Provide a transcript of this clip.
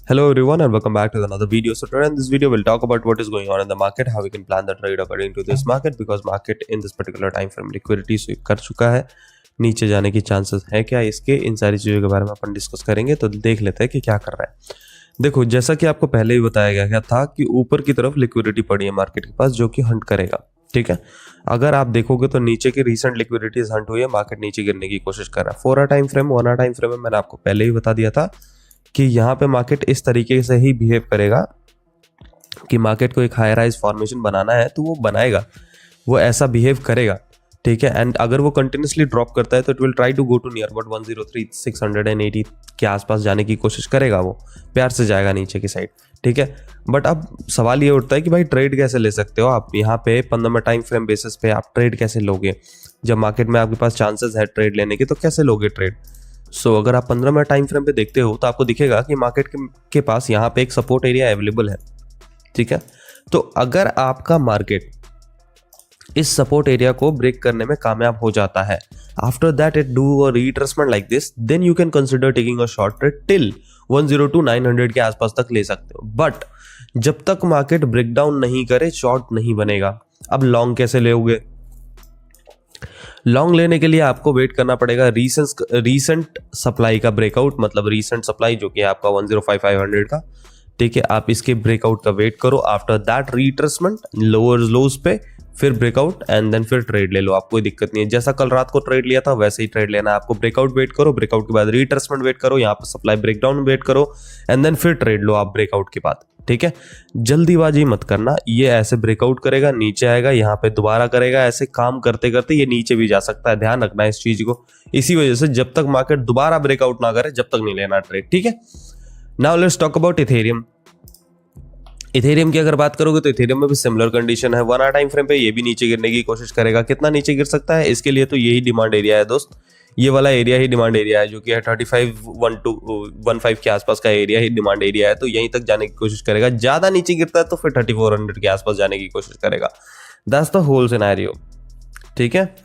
Hello everyone and welcome back to another video. So today in this video we'll talk about what is going on in the market, how we can plan the trade according to this market because market in this particular time frame liquidity sweep कर चुका है, नीचे जाने की chances है क्या इसके, इन सारी चीज़ों के बारे में अपन डिस्कस करेंगे। तो देख लेते हैं कि क्या कर रहा है। देखो, जैसा कि आपको पहले ही बताया गया था कि ऊपर की तरफ लिक्विडिटी पड़ी है मार्केट के पास जो कि हंट करेगा, ठीक है। अगर आप देखोगे तो नीचे की रीसेंट लिक्विडिटीज हंट हुई है, मार्केट नीचे गिरने की कोशिश कर रहा है। 4 टाइम फ्रेम 1 टाइम फ्रेम में मैंने आपको पहले ही बता दिया था कि यहाँ पे मार्केट इस तरीके से ही बिहेव करेगा कि मार्केट को एक हाई राइज फॉर्मेशन बनाना है तो वो बनाएगा, वो ऐसा बिहेव करेगा, ठीक है। एंड अगर वो कंटिन्यूसली ड्रॉप करता है तो it will try to go to near about 103,680 के आसपास जाने की कोशिश करेगा, वो प्यार से जाएगा नीचे की साइड, ठीक है। बट अब सवाल ये उठता है कि भाई ट्रेड कैसे ले सकते हो आप यहाँ पे 15 टाइम फ्रेम बेसिस पे, आप ट्रेड कैसे लोगे जब मार्केट में आपके पास चांसेस है ट्रेड लेने के, तो कैसे लोगे ट्रेड। सो अगर आप 15 मिनट टाइम फ्रेम पे देखते हो तो आपको दिखेगा कि मार्केट के पास यहाँ पे एक सपोर्ट एरिया अवेलेबल है, ठीक है। तो अगर आपका मार्केट इस सपोर्ट एरिया को ब्रेक करने में कामयाब हो जाता है, after that it do a retracement like this, then you can consider taking a short trade till 102,900 के आसपास तक ले सकते हो। बट जब तक मार्केट ब्रेकडाउन नहीं करे शॉर्ट नहीं बनेगा। अब लॉन्ग कैसे लोगे? लॉन्ग लेने के लिए आपको वेट करना पड़ेगा रीसेंट सप्लाई का ब्रेकआउट, मतलब रीसेंट सप्लाई जो कि आपका 105,500 का, ठीक है। आप इसके ब्रेकआउट का वेट करो, आफ्टर दैट रिट्रेसमेंट लोअर लोज पे फिर ब्रेकआउट एंड देन फिर ट्रेड ले लो, आपको कोई दिक्कत नहीं है। जैसा कल रात को ट्रेड लिया था वैसे ही ट्रेड लेना है आपको। ब्रेकआउट वेट करो, ब्रेकआउट के बाद रिट्रेसमेंट वेट करो, यहाँ पर सप्लाई ब्रेकडाउन वेट करो एंड देन फिर ट्रेड लो आप ब्रेकआउट के बाद, ठीक है। जल्दीबाजी मत करना, ये ऐसे ब्रेकआउट करेगा, नीचे आएगा, यहाँ पे दोबारा करेगा, ऐसे काम करते करते ये नीचे भी जा सकता है, ध्यान रखना है इस चीज को। इसी वजह से जब तक मार्केट दोबारा ब्रेकआउट ना करे जब तक नहीं लेना ट्रेड, ठीक है। Now let's talk about Ethereum. Ethereum की अगर बात करोगे तो इथेरियम में भी सिमिलर कंडीशन है। 1 टाइम फ्रेम पे ये भी नीचे गिरने की कोशिश करेगा। कितना नीचे गिर सकता है इसके लिए तो यही डिमांड एरिया है दोस्त, ये वाला एरिया ही डिमांड एरिया है जो कि है 35,115 के आसपास का एरिया ही डिमांड एरिया है। तो यहीं तक जाने की कोशिश करेगा। ज्यादा नीचे गिरता है तो फिर 3400 के आसपास जाने की कोशिश करेगा। दैट्स द होल सिनेरियो, ठीक है।